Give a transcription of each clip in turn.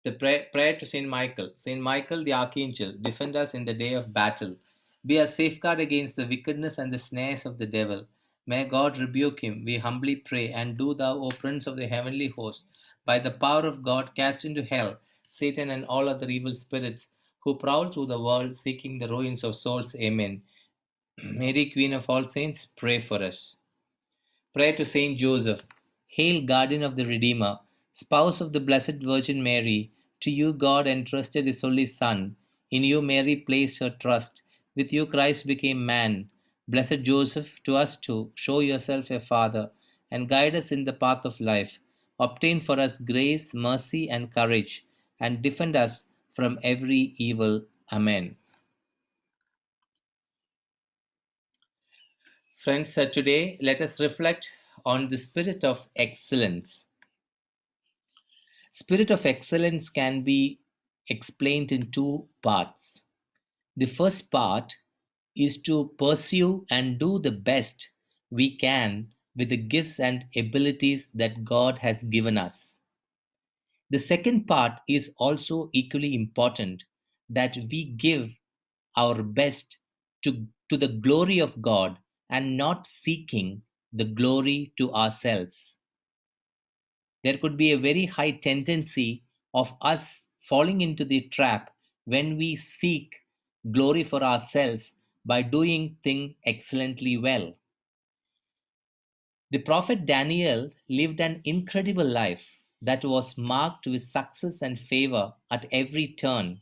The prayer to Saint Michael. Saint Michael the Archangel, defend us in the day of battle. Be a safeguard against the wickedness and the snares of the devil. May God rebuke him, we humbly pray. And do thou, O Prince of the heavenly host, by the power of God, cast into hell Satan and all other evil spirits who prowl through the world seeking the ruins of souls. Amen. Mary, Queen of all saints, pray for us. Prayer to Saint Joseph. Hail, guardian of the Redeemer, spouse of the Blessed Virgin Mary, to you God entrusted his only Son. In you Mary placed her trust. With you Christ became man. Blessed Joseph, to us too, show yourself a father and guide us in the path of life. Obtain for us grace, mercy, and courage, and defend us from every evil. Amen. Friends, today let us reflect on the spirit of excellence. Spirit of excellence can be explained in two parts. The first part is to pursue and do the best we can with the gifts and abilities that God has given us. The second part is also equally important, that we give our best to the glory of God and not seeking the glory to ourselves. There could be a very high tendency of us falling into the trap when we seek glory for ourselves by doing things excellently well. The prophet Daniel lived an incredible life that was marked with success and favor at every turn,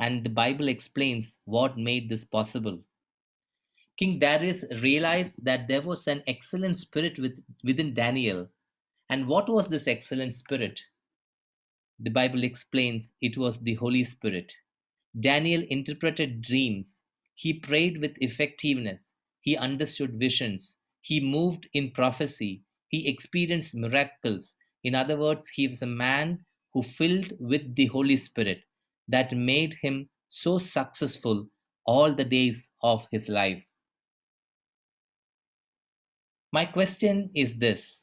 and the Bible explains what made this possible. King Darius realized that there was an excellent spirit within Daniel. And what was this excellent spirit? The Bible explains it was the Holy Spirit. Daniel interpreted dreams. He prayed with effectiveness. He understood visions. He moved in prophecy. He experienced miracles. In other words, he was a man who filled with the Holy Spirit that made him so successful all the days of his life. My question is this: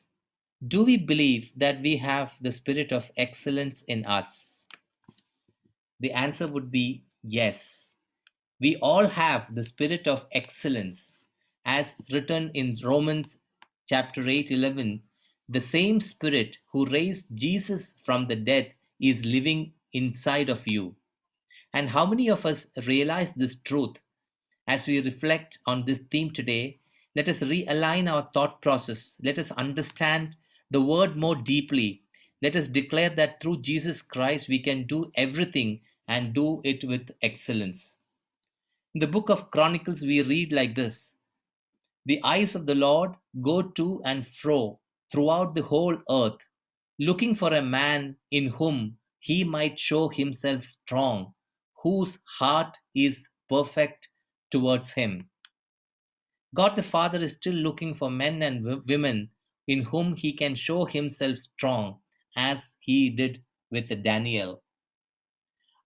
do we believe that we have the spirit of excellence in us? The answer would be yes. We all have the spirit of excellence. As written in Romans chapter 8:11, the same spirit who raised Jesus from the dead is living inside of you. And how many of us realize this truth? As we reflect on this theme today, let us realign our thought process. Let us understand the word more deeply. Let us declare that through Jesus Christ we can do everything and do it with excellence. In the book of Chronicles, we read like this: the eyes of the Lord go to and fro throughout the whole earth, looking for a man in whom he might show himself strong, whose heart is perfect towards him. God the Father is still looking for men and women in whom he can show himself strong, as he did with Daniel.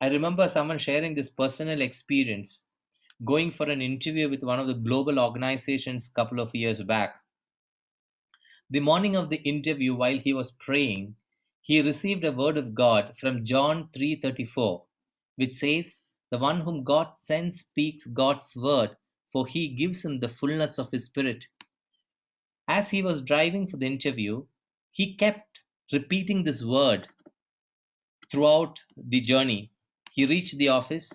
I remember someone sharing this personal experience going for an interview with one of the global organizations couple of years back. The morning of the interview, while he was praying, he received a word of God from John 3:34, which says, "The one whom God sends speaks God's word, for he gives him the fullness of his spirit." As he was driving for the interview, he kept repeating this word throughout the journey. He reached the office.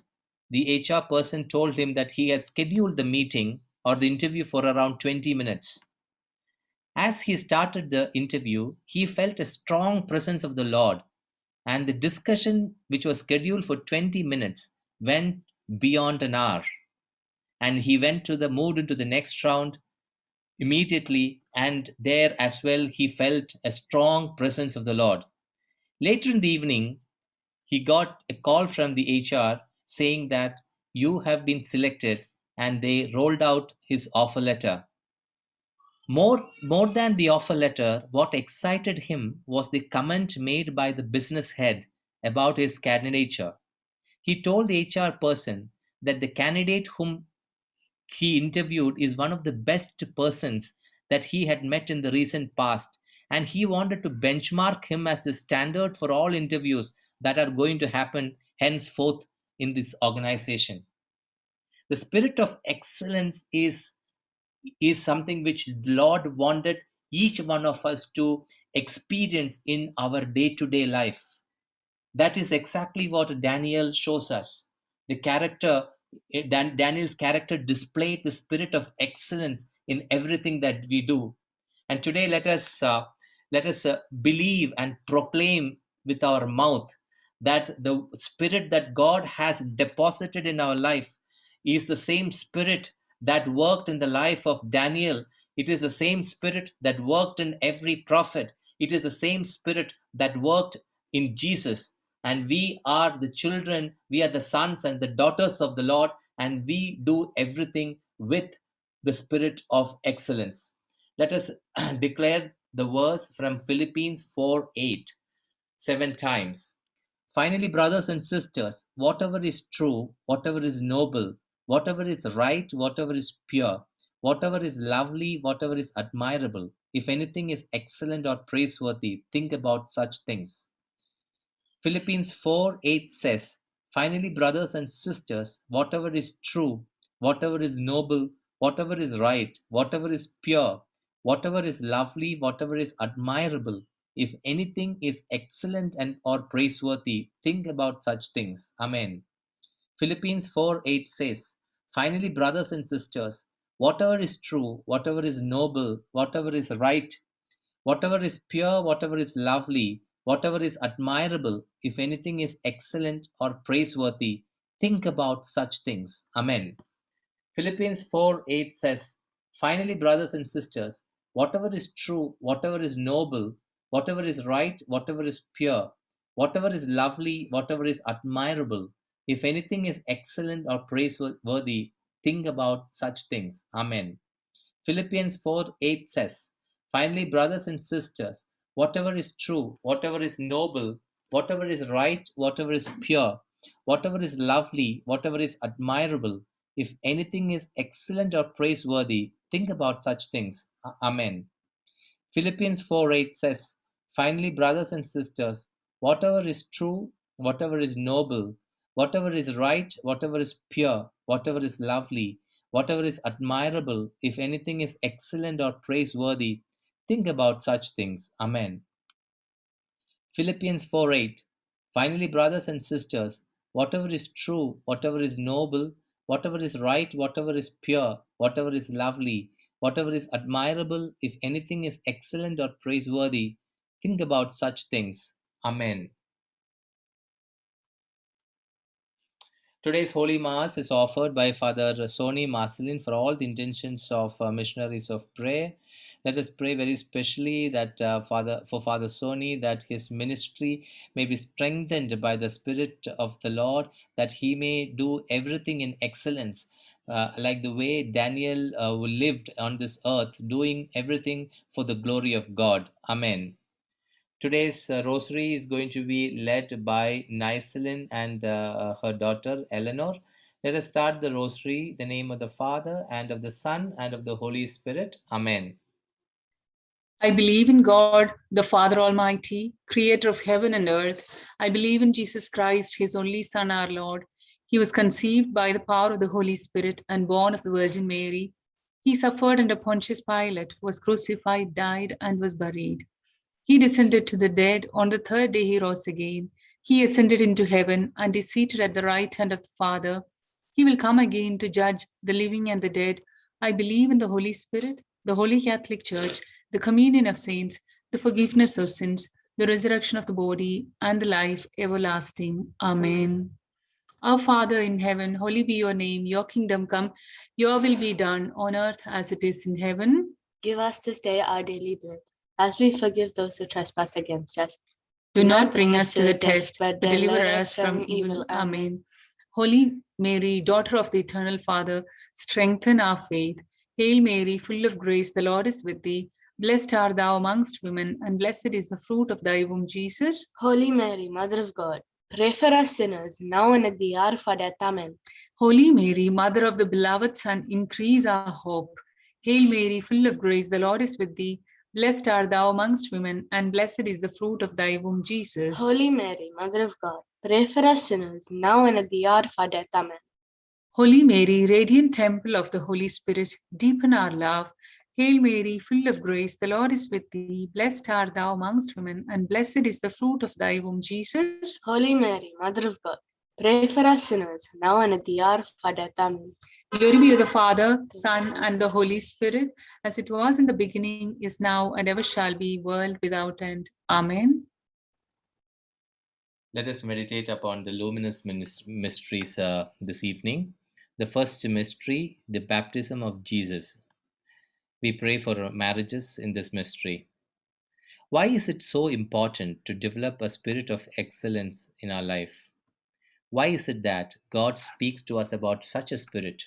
The HR person told him that he had scheduled the meeting or the interview for around 20 minutes. As he started the interview, he felt a strong presence of the Lord, and the discussion, which was scheduled for 20 minutes, went beyond an hour. And he went to the moved into the next round immediately, and there as well he felt a strong presence of the Lord. Later in the evening, he got a call from the HR saying that you have been selected, and they rolled out his offer letter. More than the offer letter, what excited him was the comment made by the business head about his candidature. He told the HR person that the candidate whom he interviewed is one of the best persons that he had met in the recent past, and he wanted to benchmark him as the standard for all interviews that are going to happen henceforth in this organization. The spirit of excellence is something which Lord wanted each one of us to experience in our day-to-day life. That is exactly what Daniel shows us. The character, Daniel's character displayed the spirit of excellence in everything that we do. And today, let us believe and proclaim with our mouth that the spirit that God has deposited in our life is the same spirit that worked in the life of Daniel. It is the same spirit that worked in every prophet. It is the same spirit that worked in Jesus. And we are the children, we are the sons and the daughters of the Lord, and we do everything with the spirit of excellence. Let us declare the verse from Philippians 4:8 7 times. Finally, brothers and sisters, whatever is true, whatever is noble, whatever is right, whatever is pure, whatever is lovely, whatever is admirable, if anything is excellent or praiseworthy, think about such things. Philippians 4:8 says, finally, brothers and sisters, whatever is true, whatever is noble, whatever is right, whatever is pure, whatever is lovely, whatever is admirable, if anything is excellent and or praiseworthy, think about such things. Amen. Philippians 4:8 says, finally, brothers and sisters, whatever is true, whatever is noble, whatever is right, whatever is pure, whatever is lovely, whatever is admirable, if anything is excellent or praiseworthy, think about such things. Amen. Philippians 4:8 says, finally, brothers and sisters, whatever is true, whatever is noble, whatever is right, whatever is pure, whatever is lovely, whatever is admirable, if anything is excellent or praiseworthy, think about such things. Amen. Philippians 4:8 says, finally, brothers and sisters, whatever is true, whatever is noble, whatever is right, whatever is pure, whatever is lovely, whatever is admirable, if anything is excellent or praiseworthy, think about such things. Amen. Philippians 4:8 says, finally, brothers and sisters, whatever is true, whatever is noble, whatever is right, whatever is pure, whatever is lovely, whatever is admirable, if anything is excellent or praiseworthy, think about such things. Amen. Philippians 4:8. Finally, brothers and sisters, whatever is true, whatever is noble, whatever is right, whatever is pure, whatever is lovely, whatever is admirable, if anything is excellent or praiseworthy, think about such things. Amen. Today's Holy Mass is offered by Father Sony Marcelin for all the intentions of missionaries of prayer. Let us pray very specially that Father Sony, that his ministry may be strengthened by the Spirit of the Lord, that he may do everything in excellence, like the way Daniel lived on this earth, doing everything for the glory of God. Amen. Today's rosary is going to be led by Nicelin and her daughter Eleanor. Let us start the rosary in the name of the Father and of the Son and of the Holy Spirit. Amen. I believe in God, the Father Almighty, creator of heaven and earth. I believe in Jesus Christ, his only Son, our Lord. He was conceived by the power of the Holy Spirit and born of the Virgin Mary. He suffered under Pontius Pilate, was crucified, died, and was buried. He descended to the dead. On the third day, he rose again. He ascended into heaven and is seated at the right hand of the Father. He will come again to judge the living and the dead. I believe in the Holy Spirit, the Holy Catholic Church, the communion of saints, the forgiveness of sins, the resurrection of the body, and the life everlasting. Amen. Our Father in heaven, holy be your name. Your kingdom come, your will be done on earth as it is in heaven. Give us this day our daily bread, as we forgive those who trespass against us. Do not bring us to the test, but deliver us from evil. Amen. Holy Mary, daughter of the eternal Father, strengthen our faith. Hail Mary, full of grace, the Lord is with thee. Blessed art thou amongst women, and blessed is the fruit of thy womb, Jesus. Holy Mary, Mother of God, pray for us sinners, now and at the hour of our death. Amen. Holy Mary, Mother of the beloved Son, increase our hope. Hail Mary, full of grace, the Lord is with thee. Blessed art thou amongst women, and blessed is the fruit of thy womb, Jesus. Holy Mary, Mother of God, pray for us sinners, now and at the hour of our death. Amen. Holy Mary, radiant temple of the Holy Spirit, deepen our love. Hail Mary, full of grace, the Lord is with thee. Blessed art thou amongst women, and blessed is the fruit of thy womb, Jesus. Holy Mary, Mother of God, pray for us sinners, now and at the hour of our death. Amen. Glory be to the Father, Son, and the Holy Spirit, as it was in the beginning, is now, and ever shall be, world without end. Amen. Let us meditate upon the luminous mysteries this evening. The first mystery, the baptism of Jesus. We pray for marriages in this mystery. Why is it so important to develop a spirit of excellence in our life? Why is it that God speaks to us about such a spirit?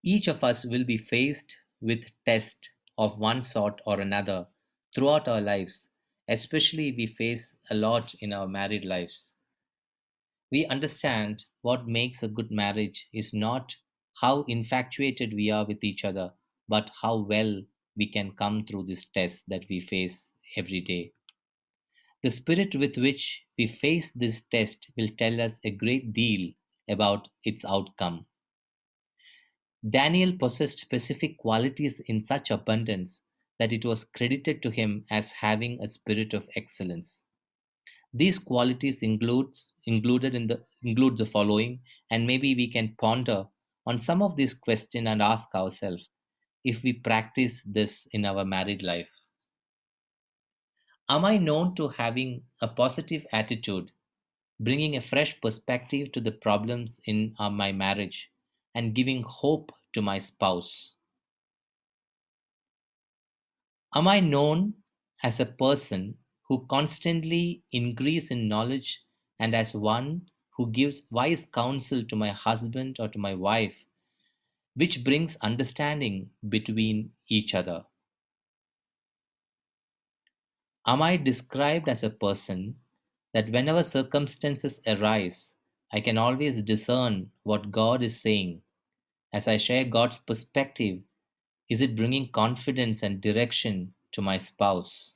Each of us will be faced with tests of one sort or another throughout our lives, especially we face a lot in our married lives. We understand what makes a good marriage is not how infatuated we are with each other, but how well we can come through this test that we face every day. The spirit with which we face this test will tell us a great deal about its outcome. Daniel possessed specific qualities in such abundance that it was credited to him as having a spirit of excellence. These qualities include the following, and maybe we can ponder on some of these questions and ask ourselves if we practice this in our married life. Am I known to having a positive attitude, bringing a fresh perspective to the problems in my marriage, and giving hope to my spouse? Am I known as a person who constantly increase in knowledge and as one who gives wise counsel to my husband or to my wife, which brings understanding between each other? Am I described as a person that whenever circumstances arise, I can always discern what God is saying? As I share God's perspective, is it bringing confidence and direction to my spouse?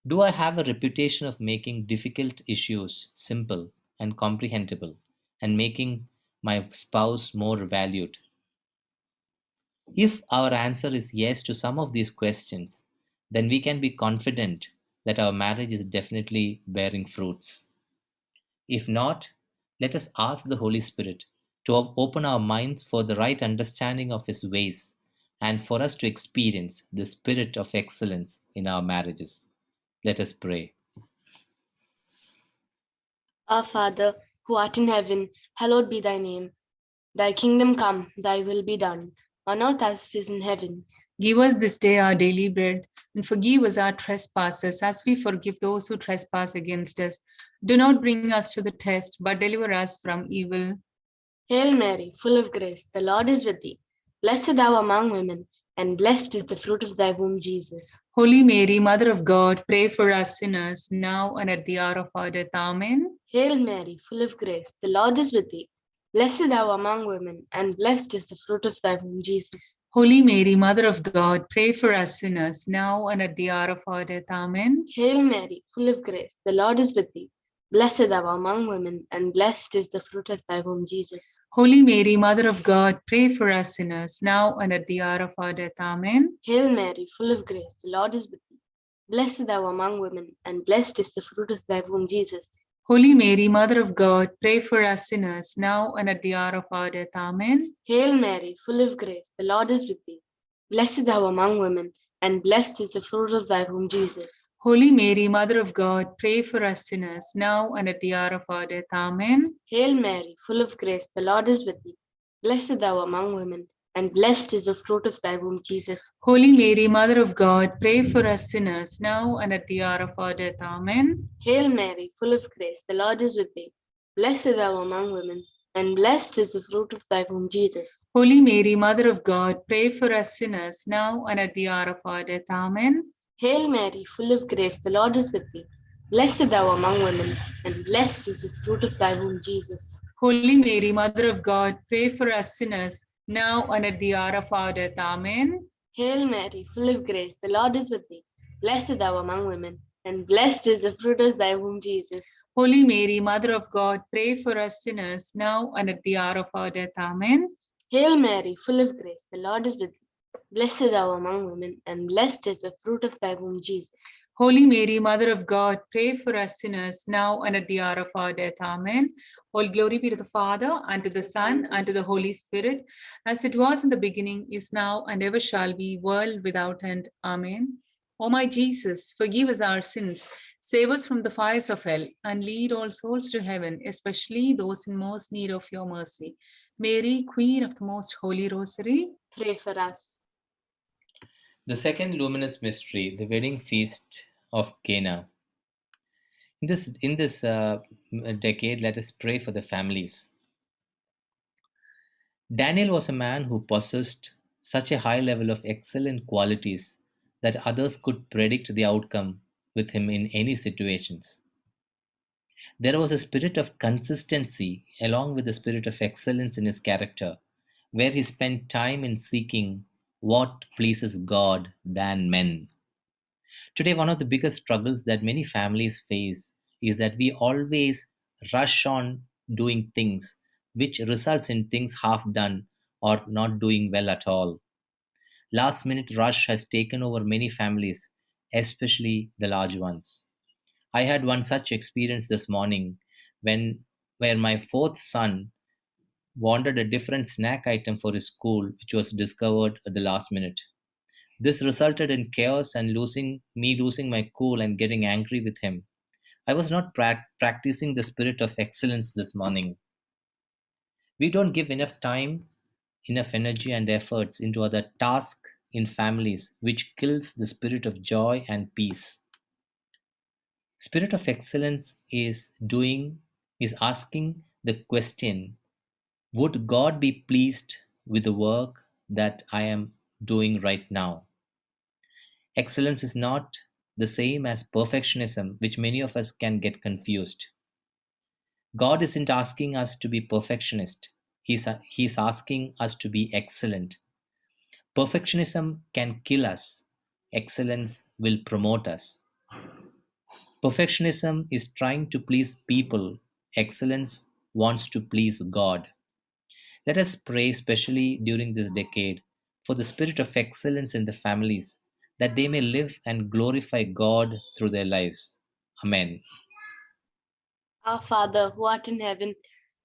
Do I have a reputation of making difficult issues simple and comprehensible and making my spouse more valued? If our answer is yes to some of these questions, then we can be confident that our marriage is definitely bearing fruits. If not, let us ask the Holy Spirit to open our minds for the right understanding of His ways and for us to experience the spirit of excellence in our marriages. Let us pray. Our Father, who art in heaven, hallowed be thy name. Thy kingdom come, thy will be done, on earth as it is in heaven. Give us this day our daily bread, and forgive us our trespasses, as we forgive those who trespass against us. Do not bring us to the test, but deliver us from evil. Hail Mary, full of grace, the Lord is with thee. Blessed thou among women, and blessed is the fruit of thy womb, Jesus. Holy Mary, Mother of God, pray for us sinners, now and at the hour of our death. Amen. Hail Mary, full of grace, the Lord is with thee. Blessed thou among women, and blessed is the fruit of thy womb, Jesus. Holy Mary, Mother of God, pray for us sinners, now and at the hour of our death. Amen. Hail Mary, full of grace, the Lord is with thee. Blessed thou among women, and blessed is the fruit of thy womb, Jesus. Holy Mary, Mother of God, pray for us sinners, now and at the hour of our death. Amen. Hail Mary, full of grace, the Lord is with thee. Blessed thou among women, and blessed is the fruit of thy womb, Jesus. Holy Mary, Mother of God, pray for us sinners, now and at the hour of our death. Amen. Hail Mary, full of grace, the Lord is with thee. Blessed thou among women, and blessed is the fruit of thy womb, Jesus. Holy Mary, Mother of God, pray for us sinners, now and at the hour of our death. Amen. Hail Mary, full of grace, the Lord is with thee. Blessed thou among women, and blessed is the fruit of thy womb, Jesus. Holy Mary, Mother of God, pray for us sinners, now and at the hour of our death. Amen. Hail Mary, full of grace, the Lord is with thee. Blessed thou among women, and blessed is the fruit of thy womb, Jesus. Holy Mary, Mother of God, pray for us sinners, now and at the hour of our death. Amen. Hail Mary, full of grace, the Lord is with thee. Blessed thou among women, and blessed is the fruit of thy womb, Jesus. Holy Mary, Mother of God, pray for us sinners, now and at the hour of our death. Amen. Hail Mary, full of grace, the Lord is with thee. Blessed thou among women, and blessed is the fruit of thy womb, Jesus. Holy Mary, Mother of God, pray for us sinners, now and at the hour of our death. Amen. Hail Mary, full of grace, the Lord is with thee. Blessed thou among women, and blessed is the fruit of thy womb, Jesus. Holy Mary, Mother of God, pray for us sinners, now and at the hour of our death. Amen. All glory be to the Father, and to the Son, and to the Holy Spirit, as it was in the beginning, is now, and ever shall be, world without end. Amen. O my Jesus, forgive us our sins, save us from the fires of hell, and lead all souls to heaven, especially those in most need of your mercy. Mary, Queen of the Most Holy Rosary, Pray for us. The second luminous mystery, the wedding feast of Cana. In this decade, let us pray for the families. Daniel was a man who possessed such a high level of excellent qualities that others could predict the outcome with him in any situations. There was a spirit of consistency along with the spirit of excellence in his character, where he spent time in seeking what pleases God than men. Today, one of the biggest struggles that many families face is that we always rush on doing things, which results in things half done or not doing well at all. Last minute rush has taken over many families, especially the large ones. I had one such experience this morning when where my fourth son wanted a different snack item for his school, which was discovered at the last minute. This resulted in chaos and losing my cool and getting angry with him. I was not practicing the spirit of excellence this morning. We don't give enough time, enough energy and efforts into other tasks in families, which kills the spirit of joy and peace. Spirit of excellence is asking the question, would God be pleased with the work that I am doing right now? Excellence is not the same as perfectionism, which many of us can get confused. God isn't asking us to be perfectionist. He's asking us to be excellent. Perfectionism can kill us. Excellence will promote us. Perfectionism is trying to please people. Excellence wants to please God. Let us pray, especially during this decade, for the spirit of excellence in the families, that they may live and glorify God through their lives. Amen. Our Father, who art in heaven,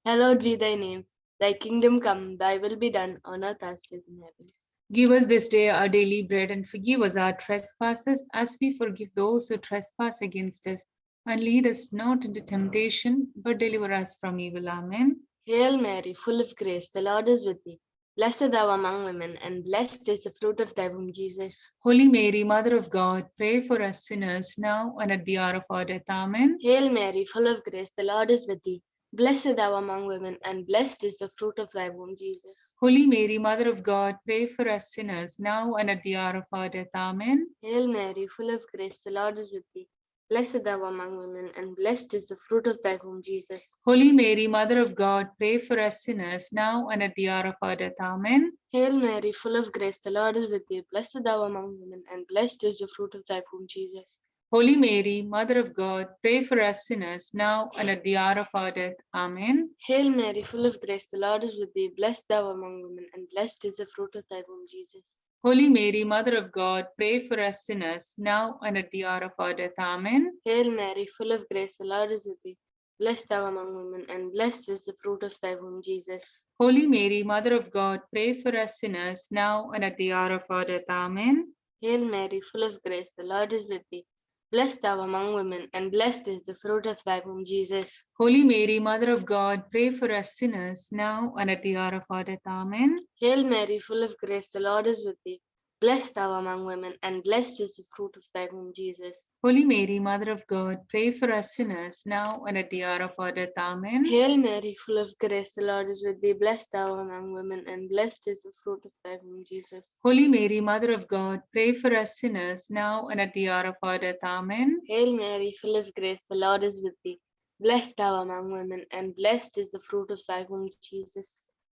hallowed be thy name. Thy kingdom come, thy will be done on earth as it is in heaven. give us this day our daily bread, and forgive us our trespasses, as we forgive those who trespass against us. And lead us not into temptation, but deliver us from evil. Amen. Hail Mary, full of grace, the Lord is with thee. Blessed thou among women, and blessed is the fruit of thy womb, Jesus. Holy Mary, Mother of God, pray for us sinners, now and at the hour of our death. Amen. Hail Mary, full of grace, the Lord is with thee. Blessed thou among women, and blessed is the fruit of thy womb, Jesus. Holy Mary, Mother of God, pray for us sinners, now and at the hour of our death. Amen. Hail Mary, full of grace, the Lord is with thee. Blessed thou among women, and blessed is the fruit of thy womb, Jesus. Holy Mary, Mother of God, pray for us sinners, now and at the hour of our death. Amen. Hail Mary, full of grace, the Lord is with thee. Blessed thou among women, and blessed is the fruit of thy womb, Jesus. Holy Mary, Mother of God, pray for us sinners, now and at the hour of our death. Amen. Hail Mary, full of grace, the Lord is with thee. Blessed thou among women, and blessed is the fruit of thy womb, Jesus. Holy Mary, Mother of God, pray for us sinners, now and at the hour of our death. Amen. Hail Mary, full of grace, the Lord is with thee. Blessed thou among women, and blessed is the fruit of thy womb, Jesus. Holy Mary, Mother of God, pray for us sinners, now and at the hour of our death. Amen. Hail Mary, full of grace, the Lord is with thee. Blessed thou among women, and blessed is the fruit of thy womb, Jesus. Holy Mary, Mother of God, pray for us sinners, now and at the hour of our death. Amen. Hail Mary, full of grace, the Lord is with thee. Blessed thou among women, and blessed is the fruit of thy womb, Jesus. Holy Mary, Mother of God, pray for us sinners, now and at the hour of our death. Amen. Hail Mary, full of grace, the Lord is with thee. Blessed thou among women, and blessed is the fruit of thy womb, Jesus. Holy Mary, Mother of God, pray for us sinners, now and at the hour of our death. Amen. Hail Mary, full of grace, the Lord is with thee. Blessed thou among women, and blessed is the fruit of thy womb, Jesus.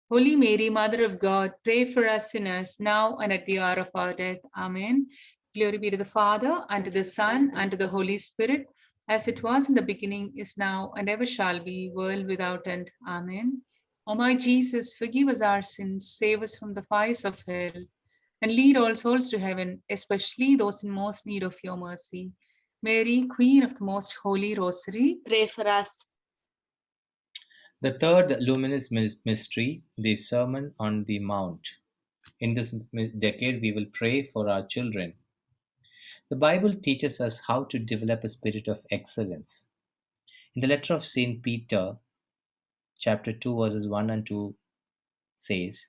Holy Mary, Mother of God, pray for us sinners, now and at the hour of our death. Amen. Glory be to the Father, and to the Son, and to the Holy Spirit, as it was in the beginning, is now, and ever shall be, world without end. Amen. O my Jesus, forgive us our sins, save us from the fires of hell, and lead all souls to heaven, especially those in most need of your mercy. Mary, Queen of the Most Holy Rosary, Pray for us. The third luminous mystery, the Sermon on the Mount. In this decade, we will pray for our children. The Bible teaches us how to develop a spirit of excellence. In the letter of St. Peter, chapter 2, verses 1 and 2 says,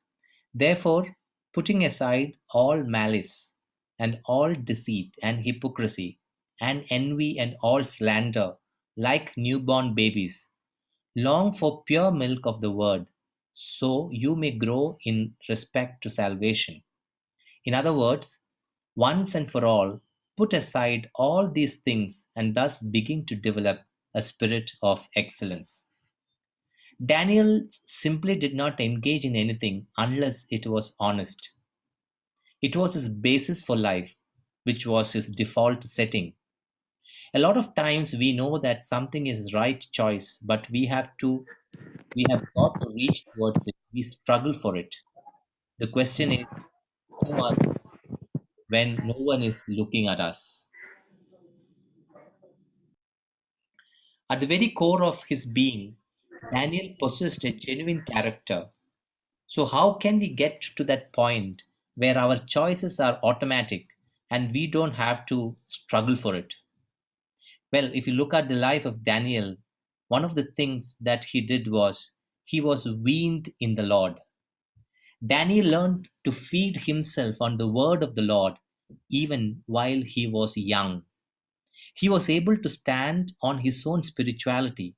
"Therefore, putting aside all malice and all deceit and hypocrisy and envy and all slander, like newborn babies, long for pure milk of the word, so you may grow in respect to salvation." In other words, once and for all, put aside all these things and thus begin to develop a spirit of excellence. Daniel simply did not engage in anything unless it was honest. It was his basis for life, which was his default setting. A lot of times we know that something is right choice, but we have got to reach towards it. We struggle for it. The question is, who are when no one is looking at us? At the very core of his being, Daniel possessed a genuine character. So, how can we get to that point where our choices are automatic and we don't have to struggle for it? Well, if you look at the life of Daniel, one of the things that he did was he was weaned in the Lord. Daniel learned to feed himself on the word of the Lord even while he was young. He was able to stand on his own spirituality.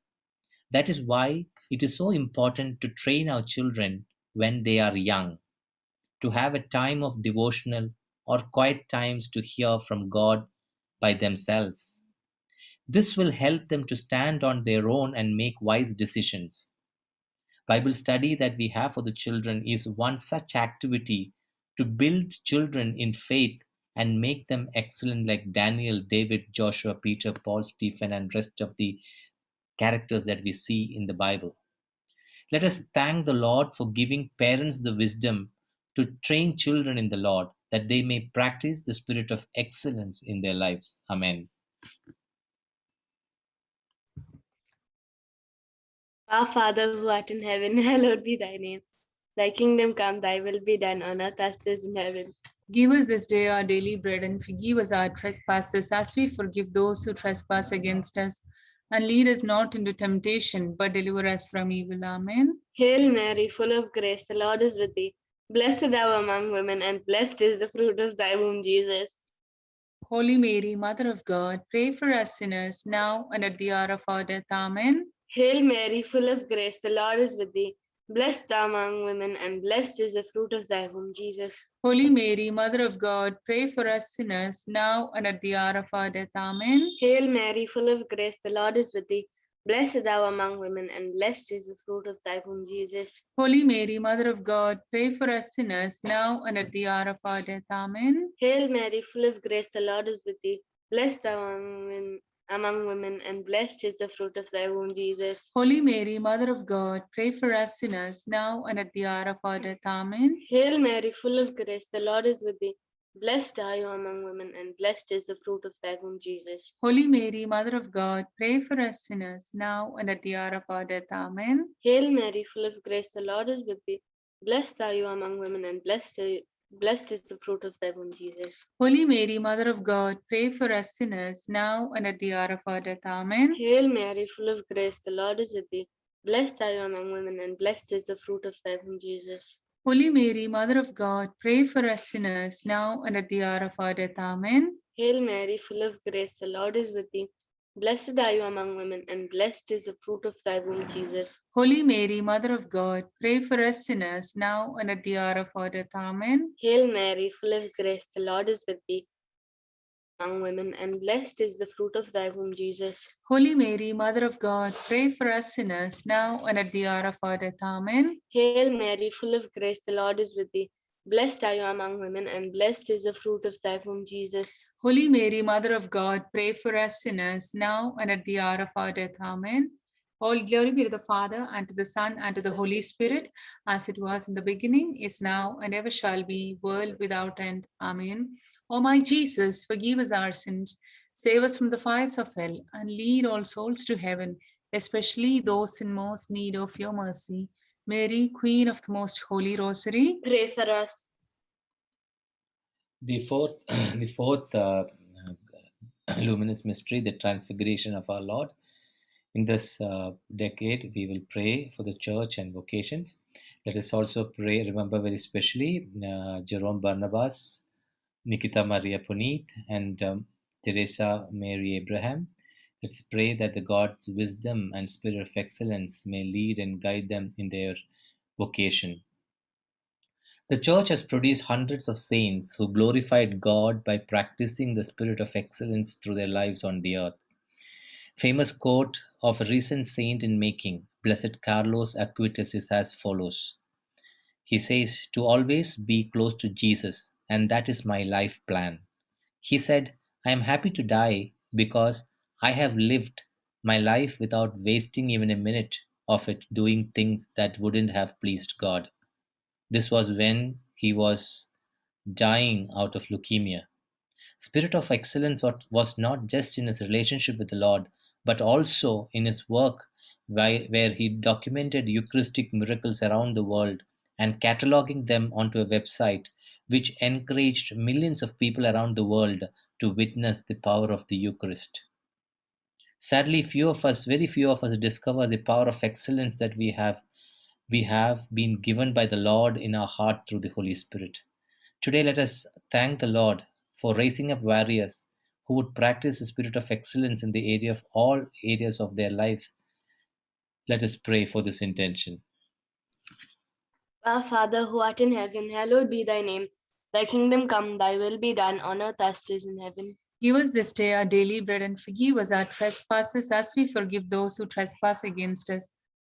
That is why it is so important to train our children when they are young, to have a time of devotional or quiet times to hear from God by themselves. This will help them to stand on their own and make wise decisions. Bible study that we have for the children is one such activity to build children in faith and make them excellent like Daniel, David, Joshua, Peter, Paul, Stephen, and rest of the characters that we see in the Bible. Let us thank the Lord for giving parents the wisdom to train children in the Lord that they may practice the spirit of excellence in their lives. Amen. Our Father who art in heaven, hallowed be thy name. Thy kingdom come, thy will be done on earth as it is in heaven. give us this day our daily bread, and forgive us our trespasses as we forgive those who trespass against us. And lead us not into temptation, but deliver us from evil. Amen. Hail Mary, full of grace, the Lord is with thee. Blessed thou among women, and blessed is the fruit of thy womb, Jesus. Holy Mary, Mother of God, pray for us sinners, now and at the hour of our death. Amen. Hail Mary, full of grace, the Lord is with thee. Blessed thou among women, and blessed is the fruit of thy womb, Jesus. Holy Mary, Mother of God, pray for us sinners, now and at the hour of our death. Amen. Hail Mary, full of grace, the Lord is with thee. Blessed thou among women, and blessed is the fruit of thy womb, Jesus. Holy Mary, Mother of God, pray for us sinners, now and at the hour of our death. Amen. Hail Mary, full of grace, the Lord is with thee. Blessed thou among women, and blessed is the fruit of thy womb, Jesus. Holy Mary, Mother of God, pray for us sinners, now and at the hour of our death. Amen. Hail Mary, full of grace, the Lord is with thee. Blessed are you among women, and blessed is the fruit of thy womb, Jesus. Holy Mary, Mother of God, pray for us sinners, now and at the hour of our death. Amen. Hail Mary, full of grace, the Lord is with thee. Blessed are you among women, and blessed is the fruit of thy womb, Jesus. Holy Mary, Mother of God, pray for us sinners, now and at the hour of our death. Amen. Hail Mary, full of grace, the Lord is with thee. Blessed are you among women, and blessed is the fruit of thy womb, Jesus. Holy Mary, Mother of God, pray for us sinners, now and at the hour of our death. Amen. Hail Mary, full of grace, the Lord is with thee. Blessed are you among women, and blessed is the fruit of thy womb, Jesus. Holy Mary, Mother of God, pray for us sinners, now and at the hour of our death. Amen. Hail Mary, full of grace, the Lord is with thee. among women, and blessed is the fruit of thy womb, Jesus. Holy Mary, Mother of God, pray for us sinners, now and at the hour of our death. Amen. Hail Mary, full of grace, the Lord is with thee. Blessed are you among women, and blessed is the fruit of thy womb, Jesus. Holy Mary, Mother of God, pray for us sinners, now and at the hour of our death. Amen. All glory be to the Father, and to the Son, and to the Holy Spirit, as it was in the beginning, is now, and ever shall be, world without end. Amen. O my Jesus, forgive us our sins, save us from the fires of hell, and lead all souls to heaven, especially those in most need of your mercy. Mary, Queen of the Most Holy Rosary, Pray for us. The fourth, the fourth luminous mystery, the transfiguration of our Lord. In this decade, we will pray for the church and vocations. Let us also pray, remember very specially Jerome Barnabas, Nikita Maria Puneet, and Teresa Mary Abraham. Let's pray that the God's wisdom and spirit of excellence may lead and guide them in their vocation. The Church has produced hundreds of saints who glorified God by practicing the spirit of excellence through their lives on the earth. Famous quote of a recent saint in making, Blessed Carlos Acutis, is as follows. He says, "To always be close to Jesus, and that is my life plan." He said, "I am happy to die because I have lived my life without wasting even a minute of it doing things that wouldn't have pleased God." This was when he was dying out of leukemia. Spirit of excellence was not just in his relationship with the Lord, but also in his work, where he documented Eucharistic miracles around the world and cataloging them onto a website, which encouraged millions of people around the world to witness the power of the Eucharist. Sadly, very few of us discover the power of excellence that we have been given by the Lord in our heart through the Holy Spirit. Today, let us thank the Lord for raising up warriors who would practice the spirit of excellence in the area of all areas of their lives. Let us pray for this intention. Our Father who art in heaven, hallowed be thy name. Thy kingdom come, thy will be done on earth as it is in heaven. give us this day our daily bread, and forgive us our trespasses as we forgive those who trespass against us.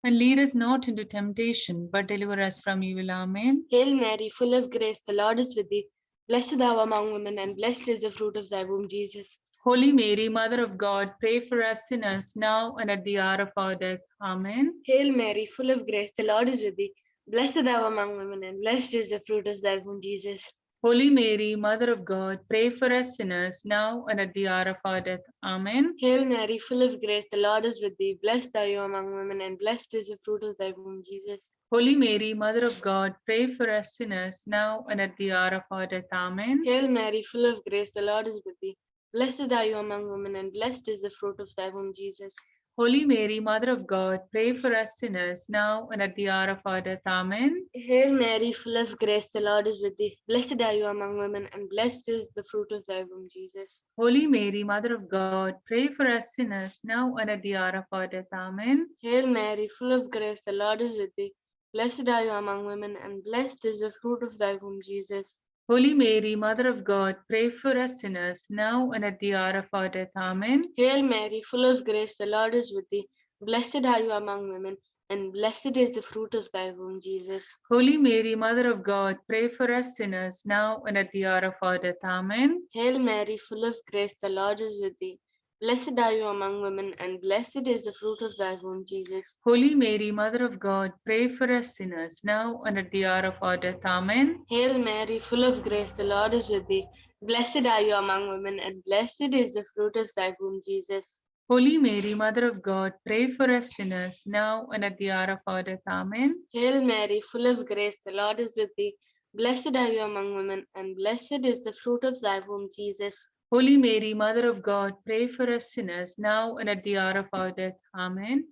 And lead us not into temptation, but deliver us from evil. Amen. Hail Mary, full of grace, the Lord is with thee. Blessed thou among women, and blessed is the fruit of thy womb, Jesus. Holy Mary, Mother of God, pray for us sinners, now and at the hour of our death. Amen. Hail Mary, full of grace, the Lord is with thee. Blessed thou among women, and blessed is the fruit of thy womb, Jesus. Holy Mary, Mother of God, pray for us sinners, now and at the hour of our death. Amen. Hail Mary, full of grace, the Lord is with thee. Blessed are you among women, and blessed is the fruit of thy womb, Jesus. Holy Mary, Mother of God, pray for us sinners, now and at the hour of our death. Amen. Hail Mary, full of grace, the Lord is with thee. Blessed are you among women, and blessed is the fruit of thy womb, Jesus. Holy Mary, Mother of God, pray for us sinners, now and at the hour of our death. Amen. Hail Mary, full of grace, the Lord is with thee. Blessed are you among women, and blessed is the fruit of thy womb, Jesus. Holy Mary, Mother of God, pray for us sinners, now and at the hour of our death. Amen. Hail Mary, full of grace, the Lord is with thee. Blessed are you among women, and blessed is the fruit of thy womb, Jesus. Holy Mary, Mother of God, pray for us sinners, now and at the hour of our death. Amen. Hail Mary, full of grace, the Lord is with thee. Blessed are you among women, and blessed is the fruit of thy womb, Jesus. Holy Mary, Mother of God, pray for us sinners, now and at the hour of our death. Amen. Hail Mary, full of grace, the Lord is with thee. Blessed are you among women, and blessed is the fruit of thy womb, Jesus. Holy Mary, Mother of God, pray for us sinners, now and at the hour of our death. Amen. Hail Mary, full of grace, the Lord is with thee. Blessed are you among women, and blessed is the fruit of thy womb, Jesus. Holy Mary, Mother of God, pray for us sinners, now and at the hour of our death. Amen. Hail Mary, full of grace, the Lord is with thee. Blessed are you among women, and blessed is the fruit of thy womb, Jesus. Holy Mary, Mother of God, pray for us sinners, now and at the hour of our death. Amen.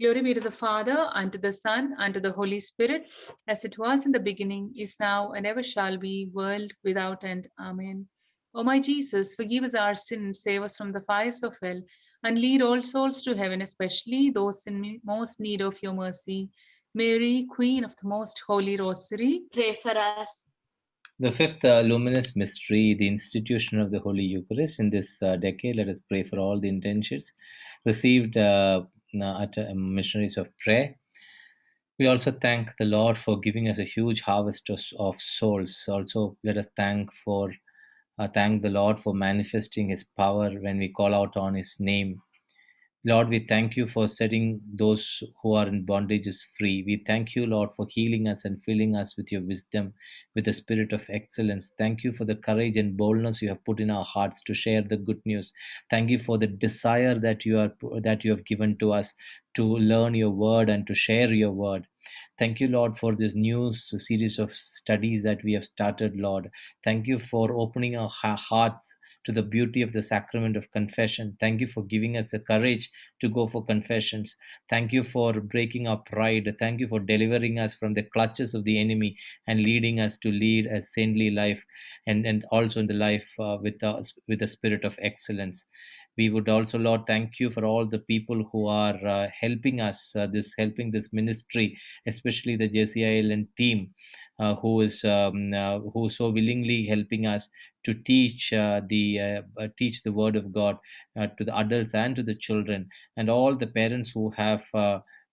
Glory be to the Father, and to the Son, and to the Holy Spirit, as it was in the beginning, is now, and ever shall be, world without end. Amen. O my Jesus, forgive us our sins, save us from the fires of hell, and lead all souls to heaven, especially those in most need of your mercy. Mary, Queen of the Most Holy Rosary, Pray for us. The fifth luminous mystery, the institution of the Holy Eucharist. In this decade, let us pray for all the intentions received at missionaries of prayer. We also thank the Lord for giving us a huge harvest of souls. Also, let us thank the Lord for manifesting His power when we call out on His name. Lord, we thank you for setting those who are in bondages free. We thank you, Lord, for healing us and filling us with your wisdom, with the spirit of excellence. Thank you for the courage and boldness you have put in our hearts to share the good news. Thank you for the desire that you have given to us to learn your word and to share your word. Thank you, Lord, for this new series of studies that we have started, Lord. Thank you for opening our hearts to the beauty of the sacrament of confession. Thank you for giving us the courage to go for confessions. Thank you for breaking our pride. Thank you for delivering us from the clutches of the enemy and leading us to lead a saintly life, and also in the life with the spirit of excellence. We would also, Lord, thank you for all the people who are helping us, helping this ministry, especially the JCIL and team, who is so willingly helping us to teach the word of God to the adults and to the children, and all the parents who have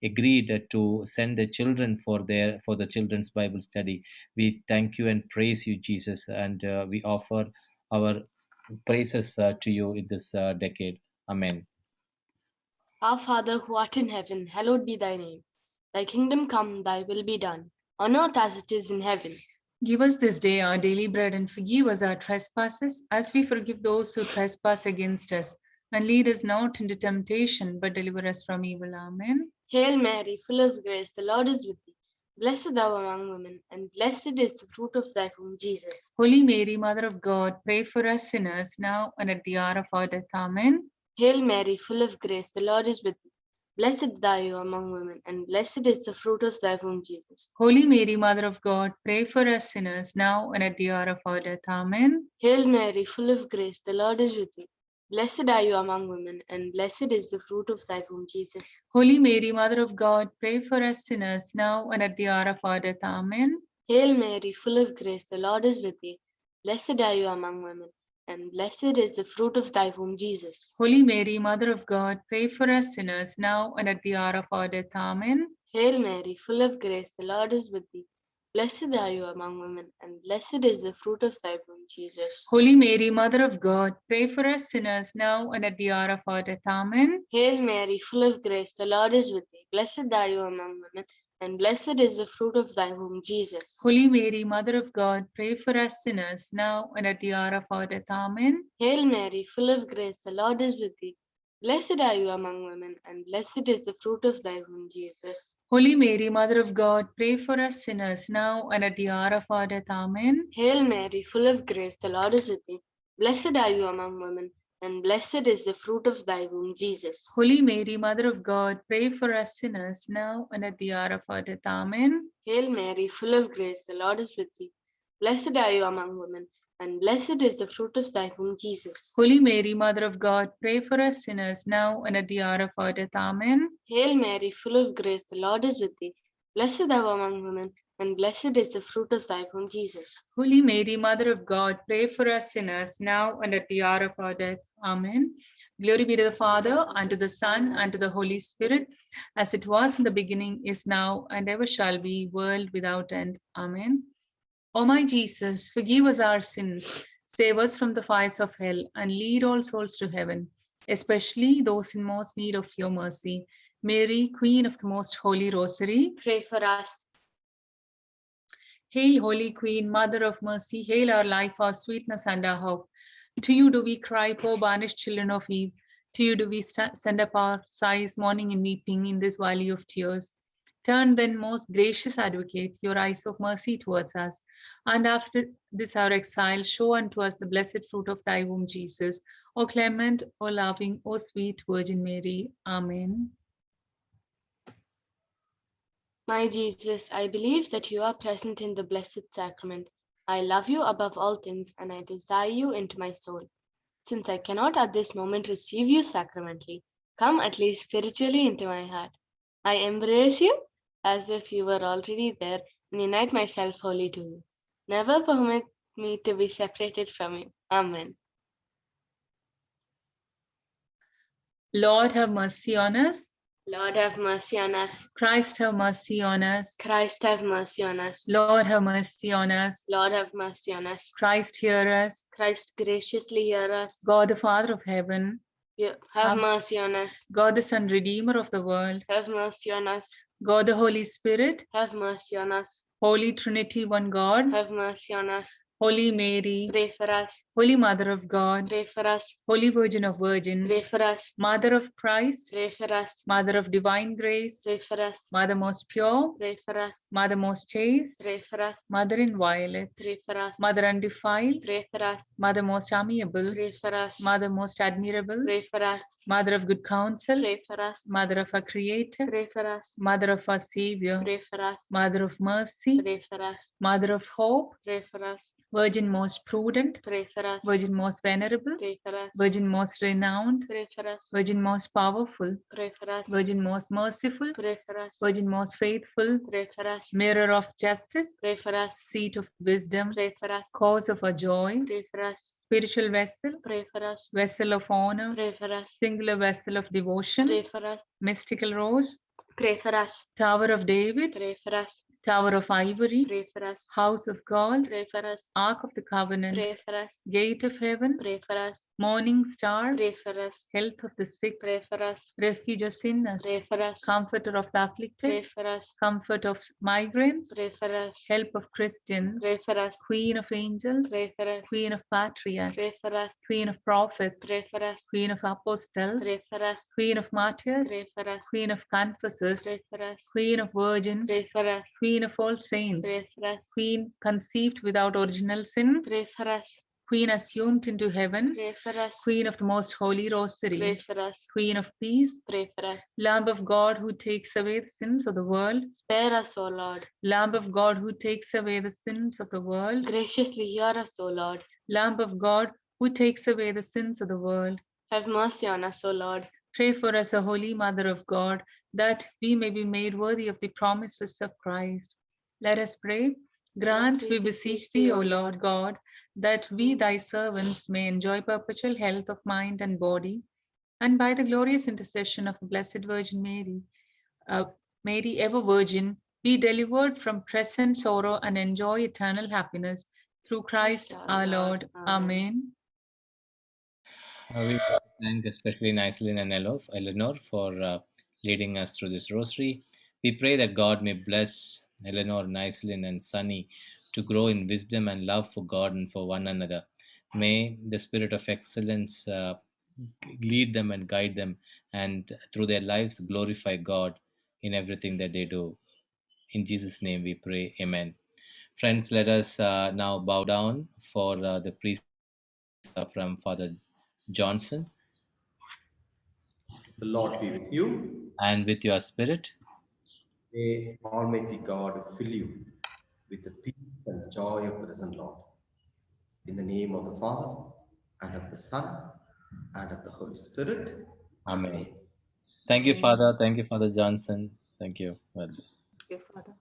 agreed to send their children for the children's Bible study. We thank you and praise you, Jesus, and we offer our praises to you in this decade. Amen. Our Father who art in heaven, hallowed be thy name. Thy kingdom come, thy will be done, on earth as it is in heaven. Give us this day our daily bread, and forgive us our trespasses, as we forgive those who trespass against us. And lead us not into temptation, but deliver us from evil. Amen. Hail Mary, full of grace, the Lord is with thee. Blessed thou among women, and blessed is the fruit of thy womb, Jesus. Holy Mary, Mother of God, pray for us sinners, now and at the hour of our death. Amen. Hail Mary, full of grace, the Lord is with thee. Blessed thou among women, and blessed is the fruit of thy womb, Jesus. Holy Mary, Mother of God, pray for us sinners, now and at the hour of our death. Amen. Hail Mary, full of grace, the Lord is with thee. Blessed are you among women, and blessed is the fruit of thy womb, Jesus. Holy Mary, Mother of God, pray for us sinners, now and at the hour of our death. Amen. Hail Mary, full of grace, the Lord is with thee. Blessed are you among women, and blessed is the fruit of thy womb, Jesus. Holy Mary, Mother of God, pray for us sinners, now and at the hour of our death. Amen. Hail Mary, full of grace, the Lord is with thee. Blessed are you among women, and blessed is the fruit of thy womb, Jesus. Holy Mary, Mother of God, pray for us sinners, now and at the hour of our death. Amen. Hail Mary, full of grace, the Lord is with thee. Blessed are you among women, and blessed is the fruit of thy womb, Jesus. Holy Mary, Mother of God, pray for us sinners, now and at the hour of our death. Amen. Hail Mary, full of grace, the Lord is with thee. Blessed are you among women, and blessed is the fruit of thy womb, Jesus. Holy Mary, Mother of God, pray for us sinners, now and at the hour of our death. Amen. Hail Mary, full of grace, the Lord is with thee. Blessed are you among women, and blessed is the fruit of thy womb, Jesus. Holy Mary, Mother of God, pray for us sinners, now and at the hour of our death. Amen. Hail Mary, full of grace, the Lord is with thee. Blessed are you among women, and blessed is the fruit of thy womb, Jesus. Holy Mary, Mother of God, pray for us sinners, now and at the hour of our death. Amen. Hail Mary, full of grace, the Lord is with thee. Blessed thou among women, and blessed is the fruit of thy womb, Jesus. Holy Mary, Mother of God, pray for us sinners, now and at the hour of our death. Amen. Glory be to the Father, and to the Son, and to the Holy Spirit, as it was in the beginning, is now, and ever shall be, world without end. Amen. O my Jesus, forgive us our sins, save us from the fires of hell, and lead all souls to heaven, especially those in most need of your mercy. Mary, Queen of the Most Holy Rosary, Pray for us. Hail, Holy Queen, Mother of Mercy, hail our life, our sweetness, and our hope. To you do we cry, poor banished children of Eve. To you do we send up our sighs, mourning and weeping in this valley of tears. Turn then, most gracious advocate, your eyes of mercy towards us, and after this our exile, show unto us the blessed fruit of thy womb, Jesus. O clement, O loving, O sweet Virgin Mary. Amen. My Jesus, I believe that you are present in the Blessed Sacrament. I love you above all things, and I desire you into my soul. Since I cannot at this moment receive you sacramentally, come at least spiritually into my heart. I embrace you as if you were already there and unite myself wholly to you. Never me to be separated from you. Amen. Lord, have mercy on us. Lord, have mercy on us. Christ, have mercy on us. Christ, have mercy on us. Lord, have mercy on us. Lord, have mercy on us. Christ, hear us. Christ, graciously hear us. God, the Father of heaven, Have mercy on us. God, the Son, Redeemer of the world, Have mercy on us. God, the Holy Spirit, Have mercy on us. Holy Trinity, one God, Have mercy on us. Holy Mary, Pray for us. Holy Mother of God, Pray for us. Holy Virgin of Virgins, Pray for us. Mother of Christ, Pray for us. Mother of Divine Grace, Pray for us. Mother most pure, Pray for us. Mother most chaste, Pray for us. Mother inviolate, Pray for us. Mother undefiled, Pray for us. Mother most amiable, Pray for us. Mother most admirable, Pray for us. Mother of good counsel, Pray for us. Mother of our Creator, Pray for us. Mother of our Savior, Pray for us. Mother of mercy, Pray for us. Mother of hope, Pray for us. Virgin most prudent, Pray for us. Virgin most venerable, Pray for us. Virgin most renowned, Pray for us. Virgin most powerful, Pray for us. Virgin most merciful, Pray for us. Virgin most faithful, Pray for us. Mirror of justice, Pray for us. Seat of wisdom, Pray for us. Cause of our joy, Pray for us. Spiritual vessel, Pray for us. Vessel of honor, Pray for us. Singular vessel of devotion, Pray for us. Mystical rose, Pray for us. Tower of David, Pray for us. Tower of Ivory, Pray for us. House of God, Pray for us. Ark of the Covenant, Pray for us. Gate of Heaven, Pray for us. Morning Star, Pray for us. Health of the sick, Pray for us. Refuge of sinners, Pray for us. Comforter of the Pray afflicted, for us. Comfort of migrants, Pray for us. Help of Christians, Pray for us. Queen of angels, Pray for us. Queen of patriarchs, Pray for us. Queen of prophets, Pray for us. Queen of apostles, Pray for us. Queen of martyrs, Pray for us. Queen of confessors, Pray for us. Queen of virgins, Pray for us. Queen of all saints, Pray for us. Queen conceived without original sin, Pray for us. Queen assumed into heaven, Pray for us. Queen of the most holy Pray rosary, for us. Queen of peace, Pray for us. Lamb of God who takes away the sins of the world, Spare us, O Lord. Lamb of God who takes away the sins of the world, Graciously hear us, O Lord. Lamb of God who takes away the sins of the world. Have mercy on us, O Lord. Pray for us, O Holy Mother of God, that we may be made worthy of the promises of Christ. Let us pray. Grant, we beseech thee, O Lord God, that we, thy servants, may enjoy perpetual health of mind and body, and by the glorious intercession of the Blessed Virgin Mary, Mary ever Virgin, be delivered from present sorrow and enjoy eternal happiness through Christ our Lord. Amen. We thank especially Iselin and Eleanor for leading us through this rosary. We pray that God may bless Eleanor, Iselin, and Sunny to grow in wisdom and love for God and for one another. May the spirit of excellence lead them and guide them, and through their lives glorify God in everything that they do. In Jesus' name we pray. Amen. Friends, let us now bow down for the priest from Father Johnson. The Lord be with you. And with your spirit. May Almighty God fill you with the peace and joy of the risen Lord. In the name of the Father, and of the Son, and of the Holy Spirit. Amen. Thank you, Father. Thank you, Father Johnson. Thank you. Thank you, Father.